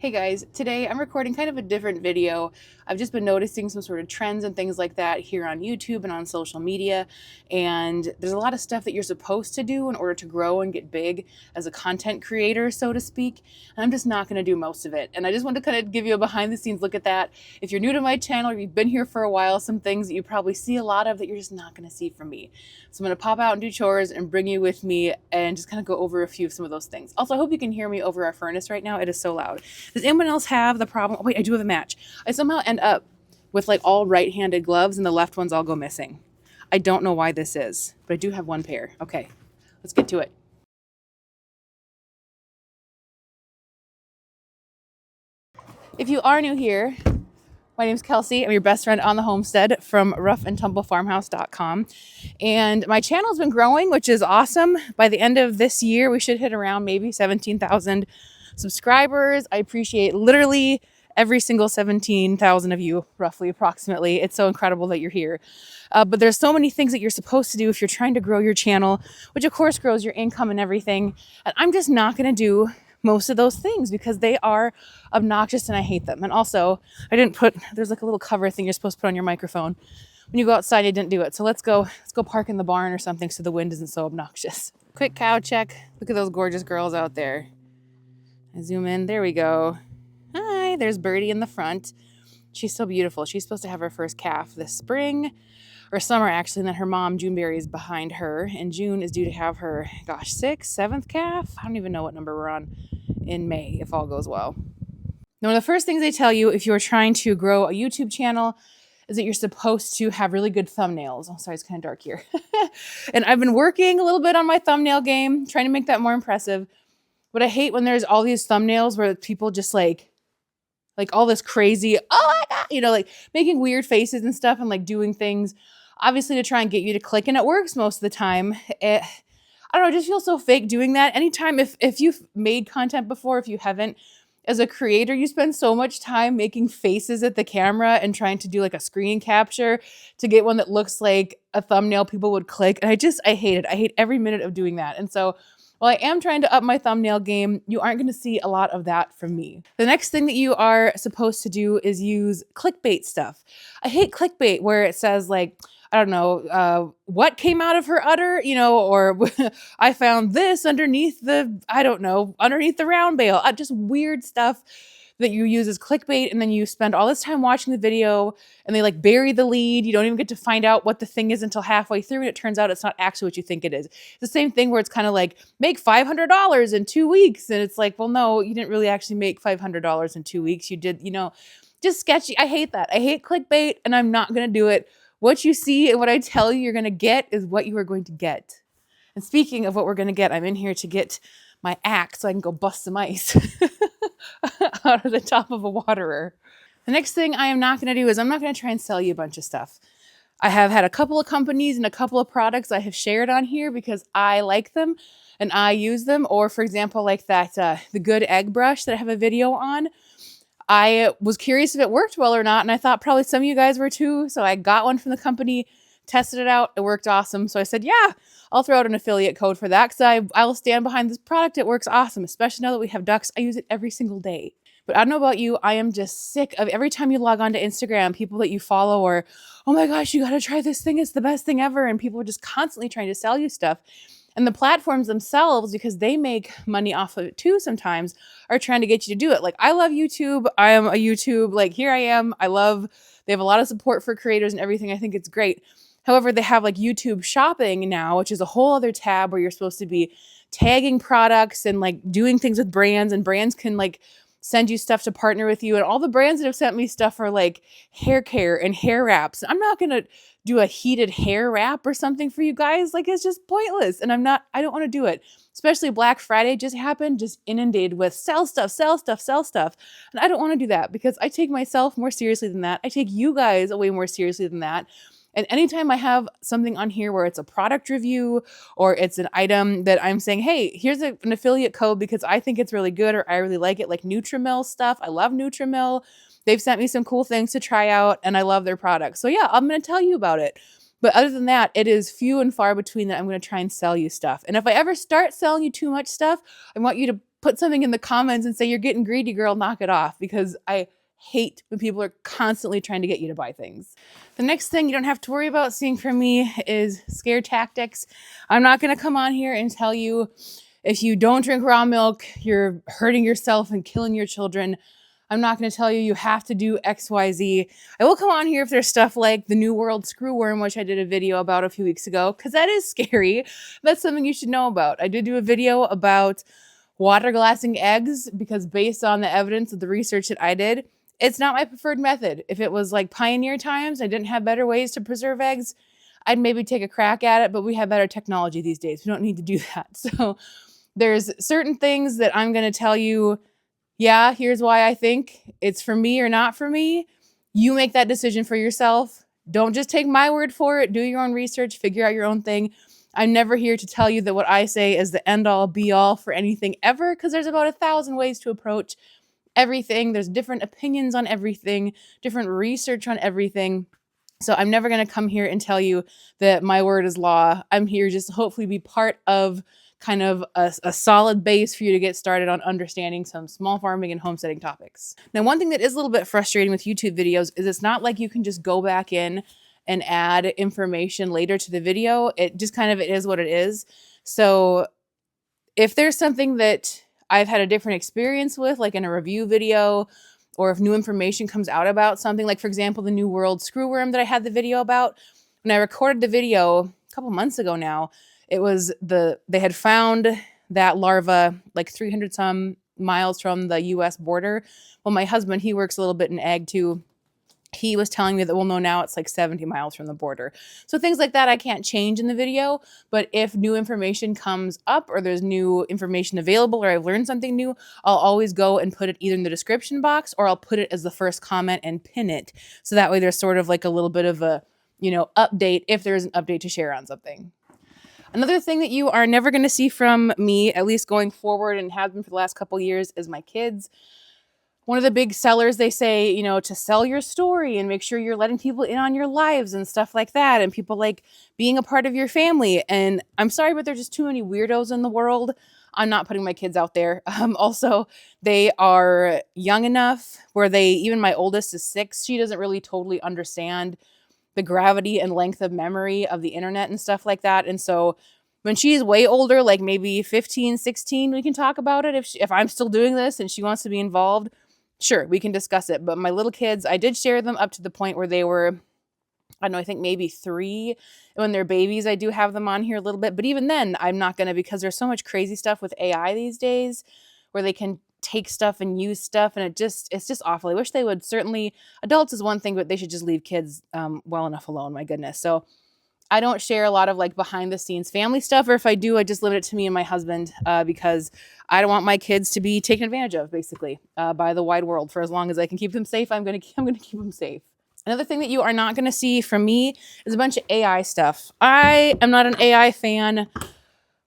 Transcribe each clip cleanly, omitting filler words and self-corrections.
Hey guys, today I'm recording kind of a different video. I've just been noticing some sort of trends and things like that here on YouTube and on social media. And there's a lot of stuff that you're supposed to do in order to grow and get big as a content creator, so to speak. And I'm just not going to do most of it. And I just want to kind of give you a behind the scenes look at that. If you're new to my channel or you've been here for a while, some things that you probably see a lot of that you're just not going to see from me. So I'm going to pop out and do chores and bring you with me and just kind of go over a few of some of those things. Also, I hope you can hear me over our furnace right now. It is so loud. Does anyone else have the problem? Oh, wait, I do have a match. I somehow end up with like all right-handed gloves and the left ones all go missing. I don't know why this is, but I do have one pair. Okay, let's get to it. If you are new here, my name's Kelsey. I'm your best friend on the homestead from roughandtumblefarmhouse.com. And my channel's been growing, which is awesome. By the end of this year, we should hit around maybe 17,000 subscribers. I appreciate literally every single 17,000 of you, roughly, approximately. It's so incredible that you're here. But there's so many things that you're supposed to do if you're trying to grow your channel, which of course grows your income and everything. And I'm just not going to do most of those things because they are obnoxious and I hate them. And also, I didn't put, there's like a little cover thing you're supposed to put on your microphone. When you go outside, I didn't do it. So let's go park in the barn or something so the wind isn't so obnoxious. Quick cow check. Look at those gorgeous girls out there. I zoom in. There we go. Hi, there's Birdie in the front. She's so beautiful. She's supposed to have her first calf this spring or summer, actually. And then her mom, Juneberry, is behind her. And June is due to have her, gosh, 6th, 7th calf. I don't even know what number we're on in May, if all goes well. Now, one of the first things they tell you if you're trying to grow a YouTube channel is that you're supposed to have really good thumbnails. Oh, sorry, it's kind of dark here. And I've been working a little bit on my thumbnail game, trying to make that more impressive. But I hate when there's all these thumbnails where people just like all this crazy, oh my God, like making weird faces and stuff and like doing things, obviously to try and get you to click. And it works most of the time. I don't know, it just feels so fake doing that. Anytime, if you've made content before, if you haven't, as a creator, you spend so much time making faces at the camera and trying to do like a screen capture to get one that looks like a thumbnail people would click. And I hate it. I hate every minute of doing that. And so while I am trying to up my thumbnail game, you aren't going to see a lot of that from me. The next thing that you are supposed to do is use clickbait stuff. I hate clickbait where it says like, I don't know, what came out of her udder, or I found this underneath underneath the round bale. Just weird stuff that you use as clickbait, and then you spend all this time watching the video and they like bury the lead. You don't even get to find out what the thing is until halfway through, and it turns out it's not actually what you think it is. It's the same thing where it's kind of like, make $500 in 2 weeks. And it's like, well, no, you didn't really actually make $500 in 2 weeks. You did, just sketchy. I hate that. I hate clickbait, and I'm not going to do it. What you see and what I tell you you're going to get is what you are going to get. And speaking of what we're going to get, I'm in here to get my axe so I can go bust some ice out of the top of a waterer. The next thing I am not going to do is I'm not going to try and sell you a bunch of stuff. I have had a couple of companies and a couple of products I have shared on here because I like them and I use them. Or for example, like that, the Good Egg Brush that I have a video on. I was curious if it worked well or not, and I thought probably some of you guys were too. So I got one from the company, tested it out. It worked awesome. So I said, yeah, I'll throw out an affiliate code for that because I will stand behind this product. It works awesome, especially now that we have ducks. I use it every single day. But I don't know about you, I am just sick of every time you log on to Instagram, people that you follow are, oh my gosh, you got to try this thing. It's the best thing ever. And people are just constantly trying to sell you stuff. And the platforms themselves, because they make money off of it too sometimes, are trying to get you to do it. Like, I love YouTube. I am a YouTube, like, here I am. They have a lot of support for creators and everything. I think it's great. However, they have like YouTube shopping now, which is a whole other tab where you're supposed to be tagging products and like doing things with brands, and brands can like send you stuff to partner with you. And all the brands that have sent me stuff are like hair care and hair wraps. I'm not going to do a heated hair wrap or something for you guys. Like, it's just pointless. And I don't want to do it. Especially Black Friday just happened, just inundated with sell stuff, sell stuff, sell stuff. And I don't want to do that because I take myself more seriously than that. I take you guys way more seriously than that. And anytime I have something on here where it's a product review or it's an item that I'm saying, hey, here's an affiliate code because I think it's really good or I really like it, like Nutrimil stuff. I love Nutrimil. They've sent me some cool things to try out and I love their products. So yeah, I'm going to tell you about it. But other than that, it is few and far between that I'm going to try and sell you stuff. And if I ever start selling you too much stuff, I want you to put something in the comments and say, you're getting greedy, girl, knock it off, because I hate when people are constantly trying to get you to buy things. The next thing you don't have to worry about seeing from me is scare tactics. I'm not going to come on here and tell you if you don't drink raw milk, you're hurting yourself and killing your children. I'm not going to tell you you have to do XYZ. I will come on here if there's stuff like the New World screwworm, which I did a video about a few weeks ago, because that is scary. That's something you should know about. I did do a video about water glassing eggs, because based on the evidence of the research that I did, it's not my preferred method. If it was like pioneer times, I didn't have better ways to preserve eggs, I'd maybe take a crack at it, but we have better technology these days. We don't need to do that. So there's certain things that I'm going to tell you, yeah, here's why I think it's for me or not for me. You make that decision for yourself. Don't just take my word for it. Do your own research, figure out your own thing. I'm never here to tell you that what I say is the end all be all for anything ever, because there's about 1,000 ways to approach everything. There's different opinions on everything, different research on everything. So I'm never going to come here and tell you that my word is law. I'm here just to hopefully be part of kind of a solid base for you to get started on understanding some small farming and homesteading topics. Now, one thing that is a little bit frustrating with YouTube videos is it's not like you can just go back in and add information later to the video. It just kind of, it is what it is. So if there's something that I've had a different experience with, like in a review video, or if new information comes out about something, like for example, the New World screwworm that I had the video about, when I recorded the video a couple months ago now, it was they had found that larva like 300 some miles from the US border. Well, my husband, he works a little bit in ag too. He was telling me that, well, no, now it's like 70 miles from the border. So things like that I can't change in the video, but if new information comes up or there's new information available or I've learned something new, I'll always go and put it either in the description box or I'll put it as the first comment and pin it. So that way there's sort of like a little bit of a, update if there's an update to share on something. Another thing that you are never going to see from me, at least going forward and have been for the last couple years, is my kids. One of the big sellers, they say, to sell your story and make sure you're letting people in on your lives and stuff like that. And people like being a part of your family. And I'm sorry, but there's just too many weirdos in the world. I'm not putting my kids out there. Also, they are young enough where even my oldest is 6. She doesn't really totally understand the gravity and length of memory of the internet and stuff like that. And so when she's way older, like maybe 15, 16, we can talk about it. If I'm still doing this and she wants to be involved, sure, we can discuss it. But my little kids, I did share them up to the point where they were, I don't know, I think maybe 3. When they're babies, I do have them on here a little bit. But even then, I'm not going to, because there's so much crazy stuff with AI these days where they can take stuff and use stuff. And it's just awful. I wish they would. Certainly, adults is one thing, but they should just leave kids well enough alone. My goodness. So I don't share a lot of like behind the scenes family stuff, or if I do, I just limit it to me and my husband because I don't want my kids to be taken advantage of, basically, by the wide world. For as long as I can keep them safe, I'm gonna keep them safe. Another thing that you are not gonna see from me is a bunch of AI stuff. I am not an AI fan.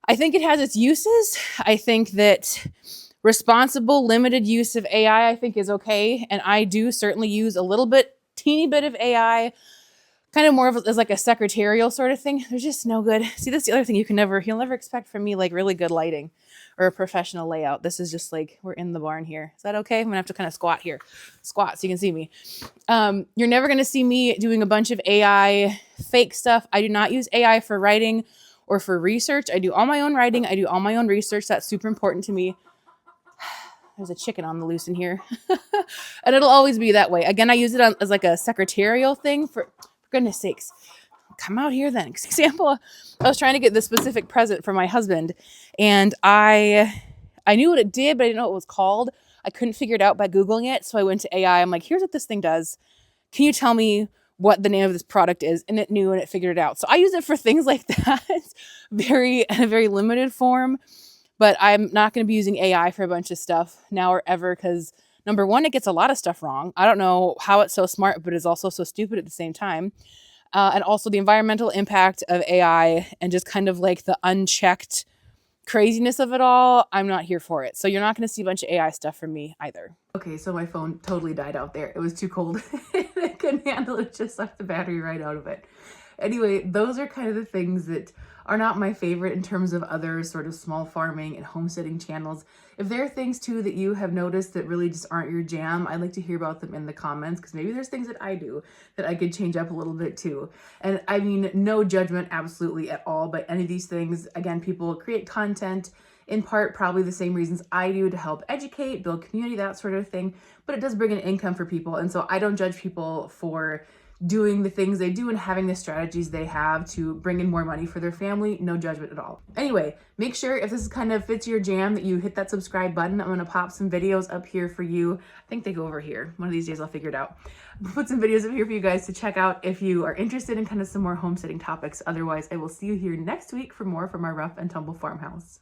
I think it has its uses. I think that responsible, limited use of AI, I think, is okay, and I do certainly use a teeny bit of AI. Kind of more of as like a secretarial sort of thing. They're just no good. See, that's the other thing you'll never expect from me, like really good lighting or a professional layout. This is just like, we're in the barn here. Is that okay? I'm gonna have to kind of squat here. Squat so you can see me. You're never gonna see me doing a bunch of AI fake stuff. I do not use AI for writing or for research. I do all my own writing. I do all my own research. That's super important to me. There's a chicken on the loose in here. And it'll always be that way. Again, I use it as like a secretarial thing for goodness sakes, come out here then. Example, I was trying to get this specific present for my husband, and I knew what it did, but I didn't know what it was called. I couldn't figure it out by Googling it, so I went to AI. I'm like, here's what this thing does. Can you tell me what the name of this product is? And it knew, and it figured it out. So I use it for things like that, in a very limited form, but I'm not going to be using AI for a bunch of stuff now or ever, because number one, it gets a lot of stuff wrong. I don't know how it's so smart, but it's also so stupid at the same time. And also the environmental impact of AI and just kind of like the unchecked craziness of it all. I'm not here for it. So you're not going to see a bunch of AI stuff from me either. Okay, so my phone totally died out there. It was too cold. I couldn't handle it. Just sucked the battery right out of it. Anyway, those are kind of the things that are not my favorite in terms of other sort of small farming and homesteading channels. If there are things too that you have noticed that really just aren't your jam, I'd like to hear about them in the comments, because maybe there's things that I do that I could change up a little bit too. And I mean, no judgment absolutely at all by any of these things. Again, people create content in part probably the same reasons I do, to help educate, build community, that sort of thing, but it does bring an income for people. And so I don't judge people for doing the things they do and having the strategies they have to bring in more money for their family. No judgment at all. Anyway, make sure if this kind of fits your jam that you hit that subscribe button. I'm gonna pop some videos up here for you. I think they go over here. One of these days I'll figure it out. Put some videos up here for you guys to check out if you are interested in kind of some more homesteading topics. Otherwise, I will see you here next week for more from our rough and tumble farmhouse.